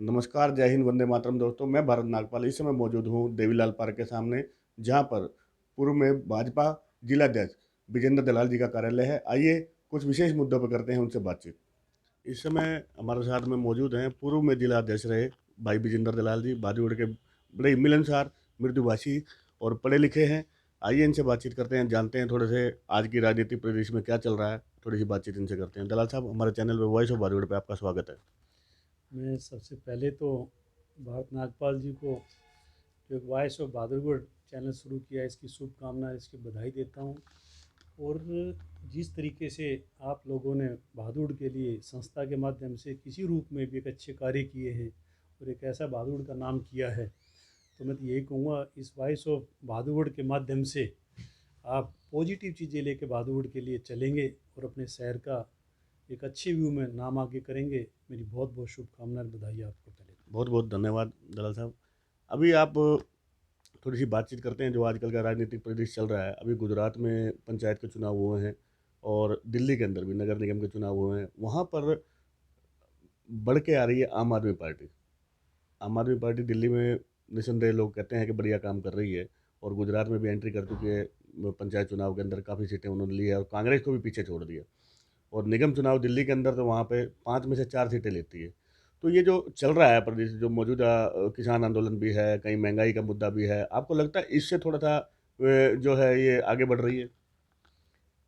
नमस्कार, जय हिंद, वंदे मातरम दोस्तों। मैं भारत नागपाल इस समय मौजूद हूँ देवीलाल पार्क के सामने, जहाँ पर पूर्व में भाजपा जिलाध्यक्ष विजेंद्र दलाल जी का कार्यालय है। आइए कुछ विशेष मुद्दों पर करते हैं उनसे बातचीत। इस समय हमारे साथ में मौजूद हैं पूर्व में जिलाध्यक्ष रहे भाई विजेंद्र दलाल जी, बॉलीवुड के बड़े ही मिलनसार, मृदुभाषी और पढ़े लिखे हैं। आइए इनसे बातचीत करते हैं, जानते हैं थोड़े से आज की राजनीतिक परिदृश्य में क्या चल रहा है। थोड़ी सी बातचीत इनसे करते हैं। दलाल साहब, हमारे चैनल पर वॉइस ऑफ बॉलीवुड पे आपका स्वागत है। मैं सबसे पहले तो भारत नागपाल जी को जो एक वॉइस ऑफ बहादुरगढ़ चैनल शुरू किया है, इसकी शुभकामनाएं, इसकी बधाई देता हूँ। और जिस तरीके से आप लोगों ने बहादुर के लिए संस्था के माध्यम से किसी रूप में भी एक अच्छे कार्य किए हैं और एक ऐसा बहादुर का नाम किया है, तो मैं तो यही कहूँगा इस वॉइस ऑफ बहादुर के माध्यम से आप पॉजिटिव चीज़ें लेके बहादुर के लिए चलेंगे और अपने शहर का एक अच्छे व्यू में नाम आगे करेंगे। मेरी बहुत बहुत शुभकामनाएं, बधाई आपको पहले तो। बहुत बहुत धन्यवाद दलाल साहब। अभी आप थोड़ी सी बातचीत करते हैं जो आजकल का राजनीतिक परिदृश्य चल रहा है। अभी गुजरात में पंचायत के चुनाव हुए हैं और दिल्ली के अंदर भी नगर निगम के चुनाव हुए हैं। वहाँ पर बढ़ के आ रही है आम आदमी पार्टी। आम आदमी पार्टी दिल्ली में निस्संदेह लोग कहते हैं कि बढ़िया काम कर रही है, और गुजरात में भी एंट्री कर चुकी है। पंचायत चुनाव के अंदर काफ़ी सीटें उन्होंने ली है और कांग्रेस को भी पीछे छोड़ दिया। और निगम चुनाव दिल्ली के अंदर तो वहाँ पे 5 में से 4 सीटें लेती है। तो ये जो चल रहा है प्रदेश, जो मौजूदा किसान आंदोलन भी है, कहीं महंगाई का मुद्दा भी है, आपको लगता है इससे थोड़ा-सा जो है ये आगे बढ़ रही है?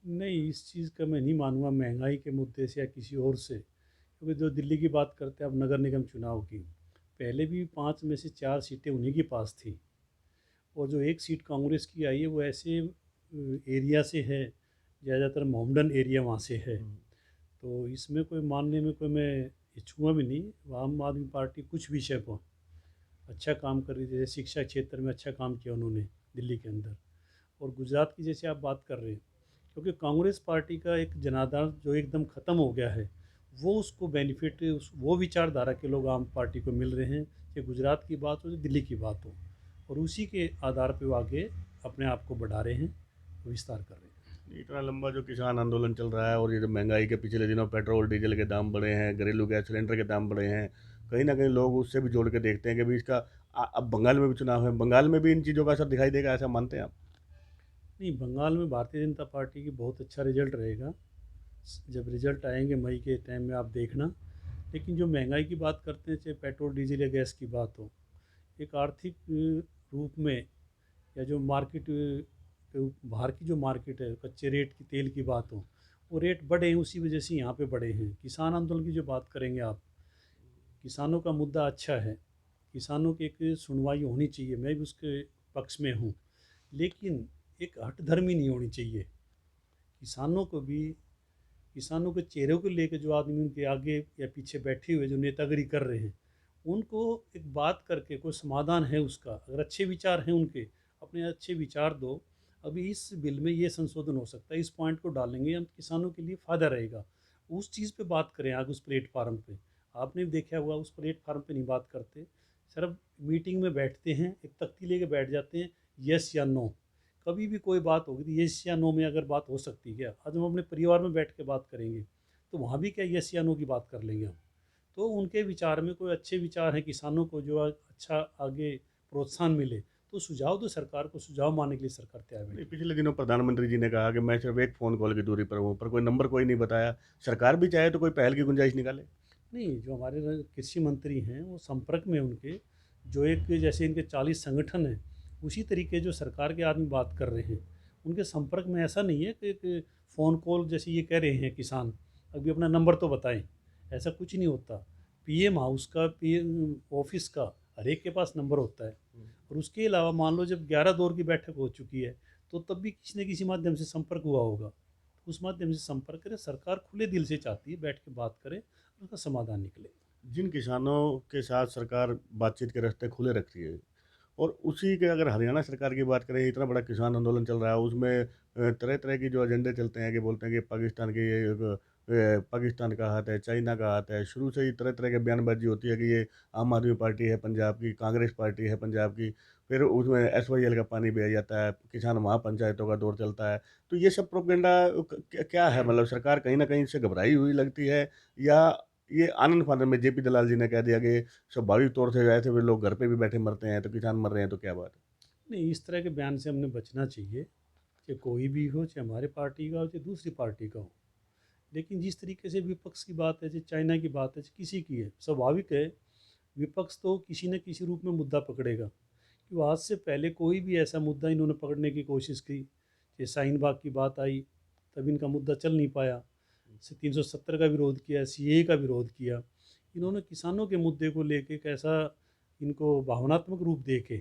नहीं, इस चीज़ का मैं नहीं मानूंगा महंगाई के मुद्दे से या किसी और से, क्योंकि जो दिल्ली की बात करते हैं अब नगर निगम चुनाव की, पहले भी 5 में से 4 सीटें उन्हीं के पास थी। और जो एक सीट कांग्रेस की आई है वो ऐसे एरिया से है, ज़्यादातर मोहम्मडन एरिया वहाँ से है। हुँ। तो इसमें कोई मानने में कोई मैं इच्छुआ भी नहीं। आम आदमी पार्टी कुछ विषय पर अच्छा काम कर रही है, जैसे शिक्षा क्षेत्र में अच्छा काम किया उन्होंने दिल्ली के अंदर। और गुजरात की जैसे आप बात कर रहे हैं, क्योंकि कांग्रेस पार्टी का एक जनाधार जो एकदम ख़त्म हो गया है, वो उसको बेनिफिट उस वो विचारधारा के लोग आम पार्टी को मिल रहे हैं कि गुजरात की बात हो या दिल्ली की बात हो, और उसी के आधार पे वो आगे अपने आप को बढ़ा रहे हैं, विस्तार कर रहे हैं। इतना लंबा जो किसान आंदोलन चल रहा है और ये जो महंगाई के पिछले दिनों पेट्रोल डीजल के दाम बढ़े हैं, घरेलू गैस सिलेंडर के दाम बढ़े हैं, कहीं न कहीं लोग उससे भी जोड़ के देखते हैं कि भई इसका अब बंगाल में भी चुनाव है, बंगाल में भी इन चीज़ों का असर दिखाई देगा, ऐसा मानते हैं आप? नहीं, बंगाल में भारतीय जनता पार्टी की बहुत अच्छा रिजल्ट रहेगा। जब रिजल्ट आएंगे मई के टाइम में आप देखना। लेकिन जो महंगाई की बात करते हैं, चाहे पेट्रोल डीजल या गैस की बात हो, एक आर्थिक रूप में या जो मार्केट बाहर की जो मार्केट है, कच्चे रेट की तेल की बात हो, वो रेट बढ़े हैं, उसी वजह से यहाँ पे बढ़े हैं। किसान आंदोलन की जो बात करेंगे आप, किसानों का मुद्दा अच्छा है, किसानों की एक सुनवाई होनी चाहिए, मैं भी उसके पक्ष में हूँ। लेकिन एक हठधर्मी नहीं होनी चाहिए। किसानों को भी, किसानों के चेहरे को लेकर जो आदमी उनके आगे या पीछे बैठे हुए जो नेतागिरी कर रहे हैं, उनको एक बात करके कोई समाधान है उसका, अगर अच्छे विचार हैं उनके, अपने अच्छे विचार दो। अभी इस बिल में ये संशोधन हो सकता है, इस पॉइंट को डालेंगे हम, किसानों के लिए फ़ायदा रहेगा, उस चीज़ पे बात करें आगे उस प्लेटफार्म पे। आपने भी देखा हुआ उस प्लेटफार्म पे नहीं बात करते, सिर्फ मीटिंग में बैठते हैं, एक तख्ती लेके बैठ जाते हैं, यस या नो। कभी भी कोई बात होगी तो यस या नो में अगर बात हो सकती है क्या, आज हम अपने परिवार में बैठ के बात करेंगे तो वहाँ भी क्या यस या नो की बात कर लेंगे हम। तो उनके विचार में कोई अच्छे विचार हैं, किसानों को जो अच्छा आगे प्रोत्साहन मिले, तो सुझाव दो सरकार को, सुझाव मानने के लिए सरकार तैयार नहीं, बैठी है। पिछले दिनों प्रधानमंत्री जी ने कहा कि मैं सिर्फ़ एक फ़ोन कॉल की दूरी पर हूँ, पर कोई नंबर कोई नहीं बताया। सरकार भी चाहे तो कोई पहल की गुंजाइश निकाले। नहीं, जो हमारे कृषि मंत्री हैं वो संपर्क में उनके, जो एक जैसे इनके 40 संगठन हैं, उसी तरीके जो सरकार के आदमी बात कर रहे हैं, उनके संपर्क में ऐसा नहीं है कि फ़ोन कॉल जैसे ये कह रहे हैं किसान, अभी अपना नंबर तो बताएं, ऐसा कुछ नहीं होता। पीएम हाउस का, पीएम ऑफिस का, हर एक के पास नंबर होता है। और उसके अलावा मान लो जब 11 दौर की बैठक हो चुकी है, तो तब भी किसी न किसी माध्यम से संपर्क हुआ होगा, उस माध्यम से संपर्क करें। सरकार खुले दिल से चाहती है बैठ के बात करें, उसका समाधान निकले। जिन किसानों के साथ सरकार बातचीत के रास्ते खुले रखती है, और उसी के अगर हरियाणा सरकार की बात करें, इतना बड़ा किसान आंदोलन चल रहा है, उसमें तरह-तरह की जो एजेंडे चलते हैं कि बोलते हैं कि पाकिस्तान के ये पाकिस्तान का हाथ है, चाइना का हाथ है। शुरू से ही तरह-तरह की बयानबाज़ी होती है कि ये आम आदमी पार्टी है पंजाब की, कांग्रेस पार्टी है पंजाब की। फिर उसमें एसवाईएल का पानी पिया जाता है, किसान महापंचायतों का दौर चलता है। तो ये सब प्रोपेगेंडा क्या है? मतलब सरकार कहीं न कहीं इससे घबराई हुई लगती है, या ये आनन-फानन में जेपी दलाल जी ने कह दिया कि स्वाभाविक तौर से ऐसे वे लोग घर पे भी बैठे मरते हैं, तो किसान मर रहे हैं, तो क्या बात है? नहीं, इस तरह के बयान से हमने बचना चाहिए, चाहे कोई भी हो, चाहे हमारे पार्टी का हो, चाहे दूसरी पार्टी का हो। लेकिन जिस तरीके से विपक्ष की बात है, चाहे चाइना की बात है, चाहे किसी की है, स्वाभाविक है, विपक्ष तो किसी न किसी रूप में मुद्दा पकड़ेगा। कि आज से पहले कोई भी ऐसा मुद्दा इन्होंने पकड़ने की कोशिश की, जैसे शाहीन बाग की बात आई, तब इनका मुद्दा चल नहीं पाया। 370 का विरोध किया, सीएए का विरोध किया। इन्होंने किसानों के मुद्दे को लेके कैसा इनको भावनात्मक रूप दे के,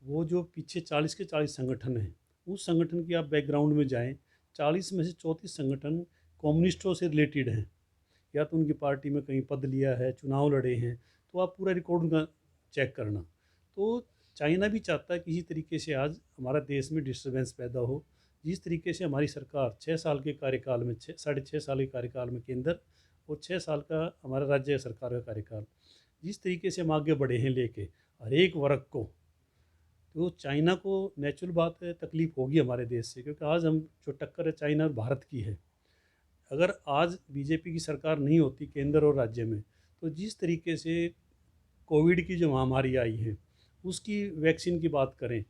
वो जो पीछे 40 के 40 संगठन हैं, उस संगठन की आप बैकग्राउंड में जाएं, 40 में से 34 संगठन कम्युनिस्टों से रिलेटेड हैं, या तो उनकी पार्टी में कहीं पद लिया है, चुनाव लड़े हैं, तो आप पूरा रिकॉर्ड उनका चेक करना। तो चाइना भी चाहता है किसी तरीके से आज हमारा देश में डिस्टर्बेंस पैदा हो। जिस तरीके से हमारी सरकार 6 साल के कार्यकाल में, 6.5 साल के कार्यकाल में केंद्र, और 6 साल का हमारा राज्य सरकार का कार्यकाल, जिस तरीके से हम आगे बढ़े हैं लेके हर एक वर्ग को, तो चाइना को नेचुरल बात है तकलीफ़ होगी हमारे देश से, क्योंकि आज हम जो टक्कर है चाइना और भारत की है। अगर आज बीजेपी की सरकार नहीं होती केंद्र और राज्य में, तो जिस तरीके से कोविड की जो महामारी आई है, उसकी वैक्सीन की बात करें,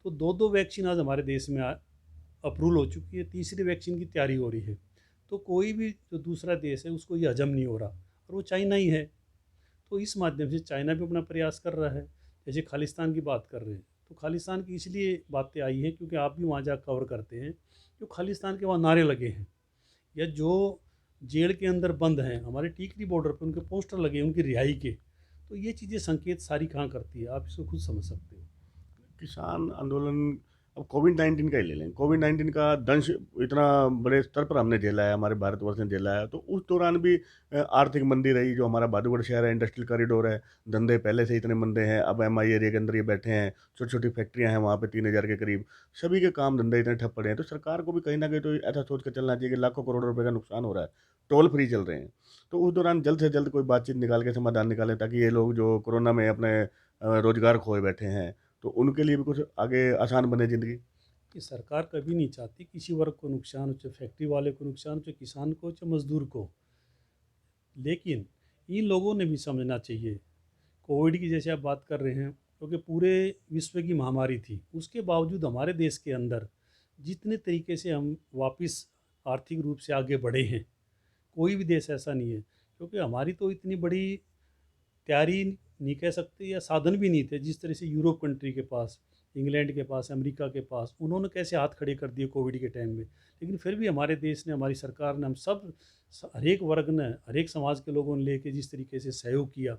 तो दो दो वैक्सीन आज हमारे देश में अप्रूवल हो चुकी है, तीसरी वैक्सीन की तैयारी हो रही है। तो कोई भी जो दूसरा देश है उसको ये हजम नहीं हो रहा, और वो चाइना ही है। तो इस माध्यम से चाइना भी अपना प्रयास कर रहा है। जैसे खालिस्तान की बात कर रहे हैं, तो खालिस्तान की इसलिए बातें आई हैं क्योंकि आप भी वहाँ जा कवर करते हैं, जो खालिस्तान के वहाँ नारे लगे हैं, या जो जेल के अंदर बंद हैं, हमारे टीकरी बॉर्डर पर उनके पोस्टर लगे हैं उनकी रिहाई के। तो ये चीज़ें संकेत सारी कहाँ करती है, आप इसको खुद समझ सकते हो। किसान आंदोलन, अब कोविड-19 का ही ले लें। कोविड-19 का दंश इतना बड़े स्तर पर हमने झेला है, हमारे भारतवर्ष ने झेला है, तो उस दौरान भी आर्थिक मंदी रही। जो हमारा बादूगढ़ शहर है, इंडस्ट्रियल कॉरिडोर है, धंधे पहले से इतने मंदे हैं, अब एमआई एरिया के अंदर ये बैठे हैं, छोटी-छोटी फैक्ट्रियाँ हैं वहाँ पे 3000 के करीब, सभी के काम धंधे इतने ठप पड़े हैं। तो सरकार को भी कहीं न कहीं तो ऐसा सोच के चलना चाहिए कि लाखों करोड़ रुपए का नुकसान हो रहा है, टोल फ्री चल रहे हैं। तो उस दौरान जल्द से जल्द कोई बातचीत निकाल के समाधान निकालें, ताकि ये लोग जो कोरोना में अपने रोज़गार खोए बैठे हैं, तो उनके लिए भी कुछ आगे आसान बने ज़िंदगी। कि सरकार कभी नहीं चाहती किसी वर्ग को नुकसान हो, चाहे फैक्ट्री वाले को नुकसान हो, चाहे किसान को, चाहे मजदूर को। लेकिन इन लोगों ने भी समझना चाहिए, कोविड की जैसे आप बात कर रहे हैं, क्योंकि पूरे विश्व की महामारी थी, उसके बावजूद हमारे देश के अंदर जितने तरीके से हम वापस आर्थिक रूप से आगे बढ़े हैं, कोई भी देश ऐसा नहीं है। क्योंकि हमारी तो इतनी बड़ी तैयारी नहीं कह सकते, या साधन भी नहीं थे जिस तरह से यूरोप कंट्री के पास, इंग्लैंड के पास, अमेरिका के पास, उन्होंने कैसे हाथ खड़े कर दिए कोविड के टाइम में। लेकिन फिर भी हमारे देश ने, हमारी सरकार ने, हम सब, हर एक वर्ग ने, हर एक समाज के लोगों ने लेके जिस तरीके से सहयोग किया,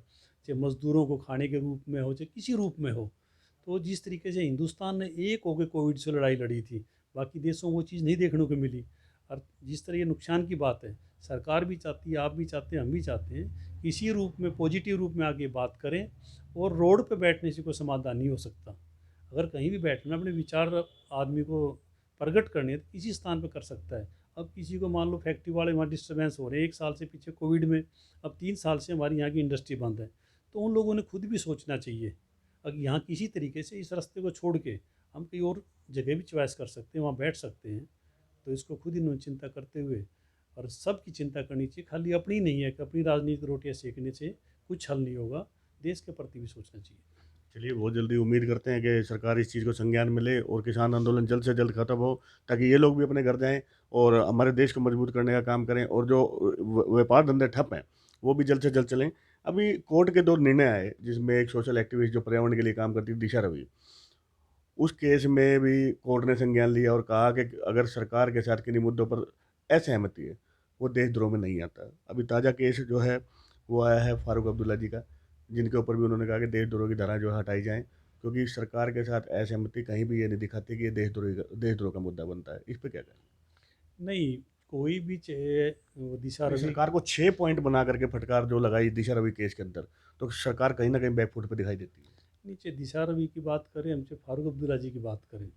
चाहे मज़दूरों को खाने के रूप में हो, चाहे किसी रूप में हो, तो जिस तरीके से हिंदुस्तान ने एक होकर कोविड से लड़ाई लड़ी थी, बाकी देशों को वो चीज़ नहीं देखने को मिली। और जिस तरह ये नुकसान की बात है, सरकार भी चाहती है, आप भी चाहते हैं, हम भी चाहते हैं, किसी रूप में, पॉजिटिव रूप में आगे बात करें। और रोड पे बैठने से कोई समाधान नहीं हो सकता। अगर कहीं भी बैठना है, अपने विचार आदमी को प्रकट करने हैं, तो किसी स्थान पे कर सकता है। अब किसी को मान लो फैक्ट्री वाले वहाँ डिस्टर्बेंस हो रहे हैं, 1 साल से पीछे कोविड में, अब 3 साल से हमारी यहाँ की इंडस्ट्री बंद है, तो उन लोगों ने खुद भी सोचना चाहिए। अगर यहाँ किसी तरीके से इस रास्ते को छोड़ के हम कहीं और जगह भी चॉइस कर सकते हैं, वहाँ बैठ सकते हैं, तो इसको खुद इन्होंने चिंता करते हुए, और सबकी चिंता करनी चाहिए, खाली अपनी नहीं है कि अपनी राजनीतिक रोटियाँ सेकने से कुछ हल नहीं होगा, देश के प्रति भी सोचना चाहिए। चलिए, बहुत जल्दी उम्मीद करते हैं कि सरकार इस चीज़ को संज्ञान में ले और किसान आंदोलन जल्द से जल्द खत्म हो, ताकि ये लोग भी अपने घर जाएँ और हमारे देश को मजबूत करने का काम करें, और जो व्यापार धंधे ठप हैं, वो भी जल्द से जल्द चलें। अभी कोर्ट के 2 निर्णय आए, जिसमें एक सोशल एक्टिविस्ट जो पर्यावरण के लिए काम करती है, दिशा रवि, उस केस में भी कोर्ट ने संज्ञान लिया और कहा कि अगर सरकार के साथ किन्हीं मुद्दों पर असहमति है, वो देशद्रोह में नहीं आता। अभी ताज़ा केस जो है, वो आया है फारूक अब्दुल्ला जी का, जिनके ऊपर भी उन्होंने कहा कि देशद्रोह की धारा जो है हटाई जाए, क्योंकि सरकार के साथ असहमति कहीं भी ये नहीं दिखाती कि ये देशद्रोह का मुद्दा बनता है। इस पे क्या कहें? नहीं, कोई भी चाहे वो दिशा नहीं, रवि, सरकार को 6 पॉइंट बना करके फटकार जो लगाई दिशा रवि केस के अंदर, तो सरकार कहीं न कहीं बैकफुट पे दिखाई देती है। नीचे दिशा रवि की बात करें, हम चाहे फारूक अब्दुल्ला जी की बात करें,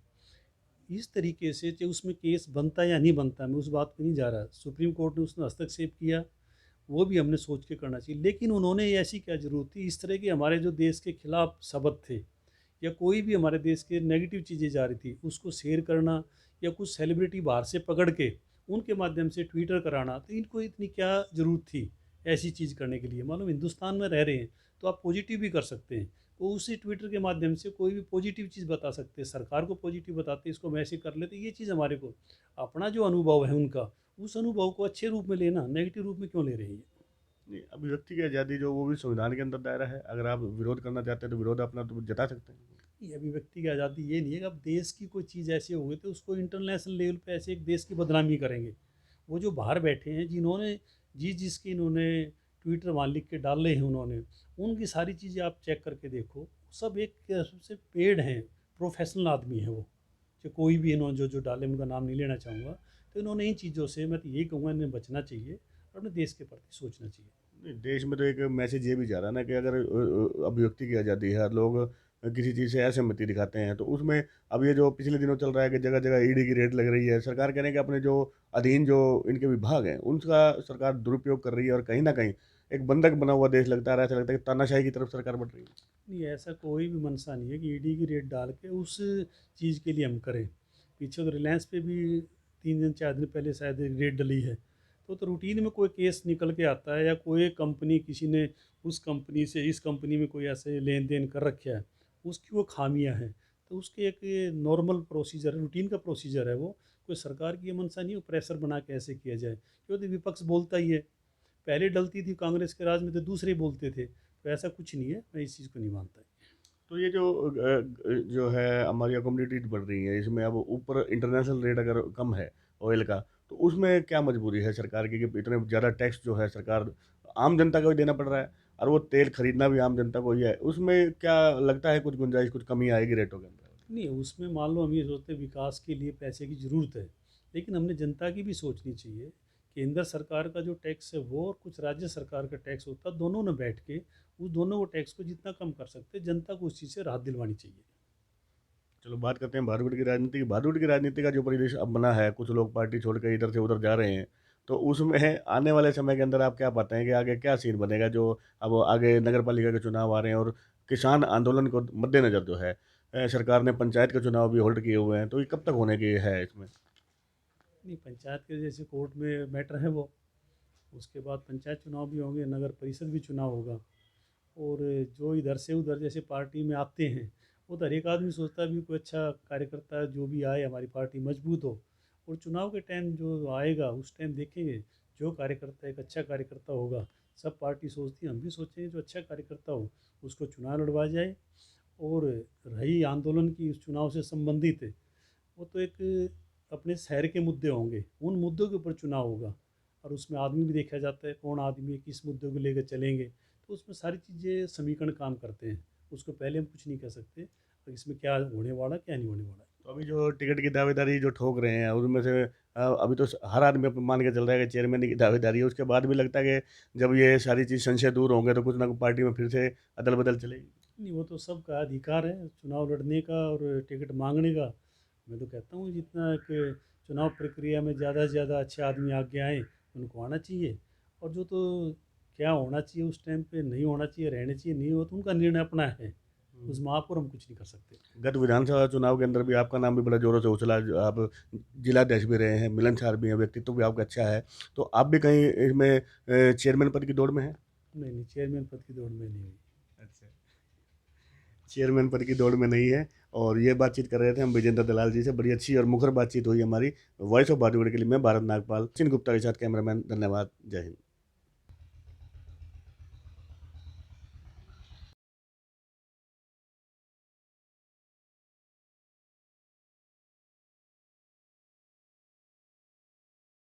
इस तरीके से चाहे उसमें केस बनता है या नहीं बनता, मैं उस बात पे नहीं जा रहा। सुप्रीम कोर्ट ने उसमें हस्तक्षेप किया, वो भी हमने सोच के करना चाहिए, लेकिन उन्होंने ये ऐसी क्या ज़रूरत थी, इस तरह के हमारे जो देश के खिलाफ शब्द थे, या कोई भी हमारे देश के नेगेटिव चीज़ें जा रही थी, उसको शेयर करना, या कुछ सेलिब्रिटी बाहर से पकड़ के उनके माध्यम से ट्विटर कराना, तो इनको इतनी क्या ज़रूरत थी ऐसी चीज़ करने के लिए। मालूम हिंदुस्तान में रह रहे हैं तो आप पॉजिटिव भी कर सकते हैं। वो उसी ट्विटर के माध्यम से कोई भी पॉजिटिव चीज़ बता सकते हैं, सरकार को पॉजिटिव बताते हैं, इसको हम ऐसे कर लेते, ये चीज़ हमारे को अपना जो अनुभव है उनका, उस अनुभव को अच्छे रूप में लेना, नेगेटिव रूप में क्यों ले रही है। नहीं, अभिव्यक्ति की आज़ादी जो वो भी संविधान के अंदर दायरा है, अगर आप विरोध करना चाहते हैं तो विरोध अपना तो जता सकते हैं। ये अभिव्यक्ति की आज़ादी ये नहीं है कि अब देश की कोई चीज़ ऐसी हो गई तो उसको इंटरनेशनल लेवल पे ऐसे एक देश की बदनामी करेंगे। वो जो बाहर बैठे हैं जिन्होंने जिसकी इन्होंने ट्विटर वहाँ लिख के डाले हैं उन्होंने, उनकी सारी चीज़ें आप चेक करके देखो, सब एक किस्म से पेड हैं, प्रोफेशनल आदमी हैं वो। जो कोई भी इन्होंने जो डाले, उनका नाम नहीं लेना चाहूँगा, तो इन्होंने इन चीज़ों से, मैं तो यही कहूँगा, इन्हें बचना चाहिए और अपने देश के प्रति सोचना चाहिए। नहीं, देश में तो एक मैसेज ये भी जा रहा है ना कि अगर अभिव्यक्ति की आज़ादी है, लोग किसी चीज़ से असहमति दिखाते हैं, तो उसमें अब ये जो पिछले दिनों चल रहा है कि जगह-जगह ईडी की रेड लग रही है, सरकार कह रहे हैं कि अपने जो अधीन जो इनके विभाग हैं, उनका सरकार दुरुपयोग कर रही है और कहीं न कहीं एक बंधक बना हुआ देश लगता है, ऐसा लगता है कि तानाशाही की तरफ सरकार बढ़ रही है। नहीं, ऐसा कोई भी मंशा नहीं है कि ईडी की रेट डाल के उस चीज़ के लिए हम करें। पीछे तो रिलायंस पे भी 3 दिन 4 दिन पहले शायद एक रेट डली है। तो रूटीन में कोई केस निकल के आता है या कोई कंपनी, किसी ने उस कंपनी से इस कंपनी में कोई ऐसे लेन देन कर रखा है, उसकी वो खामियां हैं, तो उसके एक नॉर्मल प्रोसीजर है, रूटीन का प्रोसीजर है वो। कोई सरकार की ये मंशा नहीं है प्रेशर बना के ऐसे किया जाए, क्योंकि विपक्ष बोलता ही है। पहले डलती थी कांग्रेस के राज में तो दूसरे बोलते थे, तो ऐसा कुछ नहीं है, मैं इस चीज़ को नहीं मानता। तो ये जो जो है हमारी कम्युनिटीज बढ़ रही है, इसमें अब ऊपर इंटरनेशनल रेट अगर कम है ऑयल का, तो उसमें क्या मजबूरी है सरकार की कि इतने ज़्यादा टैक्स जो है सरकार आम जनता को ही देना पड़ रहा है, और वो तेल खरीदना भी आम जनता को ही है, उसमें क्या लगता है कुछ गुंजाइश, कुछ कमी आएगी रेटों के अंदर? नहीं, उसमें मान लो हम ये सोचते हैं विकास के लिए पैसे की ज़रूरत है, लेकिन हमने जनता की भी सोचनी चाहिए। केंद्र सरकार का जो टैक्स है वो और कुछ राज्य सरकार का टैक्स होता है, दोनों ने बैठ के उस दोनों को टैक्स को जितना कम कर सकते हैं, जनता को उस चीज़ से राहत दिलवानी चाहिए। चलो बात करते हैं बॉलीवुड की राजनीति की। बॉलीवुड की राजनीति का जो परिदृश्य अब बना है, कुछ लोग पार्टी छोड़ के इधर से उधर जा रहे हैं, तो उसमें आने वाले समय के अंदर आप क्या पाते हैं कि आगे क्या सीन बनेगा? जो अब आगे नगर पालिका के चुनाव आ रहे हैं और किसान आंदोलन को मद्देनज़र जो है सरकार ने पंचायत के चुनाव भी होल्ड किए हुए हैं, तो ये कब तक होने की है इसमें? नहीं, पंचायत के जैसे कोर्ट में मैटर है वो, उसके बाद पंचायत चुनाव भी होंगे, नगर परिषद भी चुनाव होगा। और जो इधर से उधर जैसे पार्टी में आते हैं, वो तो हर एक आदमी सोचता है भी कोई अच्छा कार्यकर्ता जो भी आए हमारी पार्टी मजबूत हो। और चुनाव के टाइम जो आएगा उस टाइम देखेंगे, जो कार्यकर्ता एक अच्छा कार्यकर्ता होगा, सब पार्टी सोचती है, हम भी सोचेंगे जो अच्छा कार्यकर्ता हो उसको चुनाव लड़वा जाए। और रही आंदोलन की उस चुनाव से संबंधित है, वो तो एक अपने शहर के मुद्दे होंगे, उन मुद्दों के ऊपर चुनाव होगा। और उसमें आदमी भी देखा जाता है कौन आदमी है, किस मुद्दे को लेकर चलेंगे, तो उसमें सारी चीज़ें समीकरण काम करते हैं। उसको पहले हम कुछ नहीं कह सकते और इसमें क्या होने वाला क्या नहीं होने वाला। तो अभी जो टिकट की दावेदारी जो ठोक रहे हैं, उसमें से अभी तो हर आदमी मान के चल रहा है कि चेयरमैन की दावेदारी है, उसके बाद भी लगता है कि जब ये सारी चीज़ संशय दूर होंगे तो कुछ ना कुछ पार्टी में फिर से अदल-बदल चलेगी। नहीं, वो तो सबका अधिकार है चुनाव लड़ने का और टिकट मांगने का। मैं तो कहता हूँ जितना कि चुनाव प्रक्रिया में ज़्यादा से ज़्यादा अच्छे आदमी आगे आए, उनको आना चाहिए। और जो तो क्या होना चाहिए उस टाइम पे नहीं होना चाहिए, रहने चाहिए, नहीं हो तो उनका निर्णय अपना है, उस महापौर हम कुछ नहीं कर सकते। गत विधानसभा चुनाव के अंदर भी आपका नाम भी बड़ा ज़ोरों से उछला, आप जिलाध्यक्ष भी रहे हैं, मिलनसार भी हैं, व्यक्तित्व भी आपका अच्छा है, तो आप भी कहीं इसमें चेयरमैन पद की दौड़ में हैं? नहीं नहीं, चेयरमैन पद की दौड़ में नहीं हुई। अच्छा। चेयरमैन पद की दौड़ में नहीं है। और ये बातचीत कर रहे थे हम विजेंद्र दलाल जी से, बड़ी अच्छी और मुखर बातचीत हुई हमारी। वॉइस ऑफ बॉलीवुड के लिए मैं भारत नागपाल, चिन गुप्ता के साथ कैमरामैन, धन्यवाद, जय हिंद।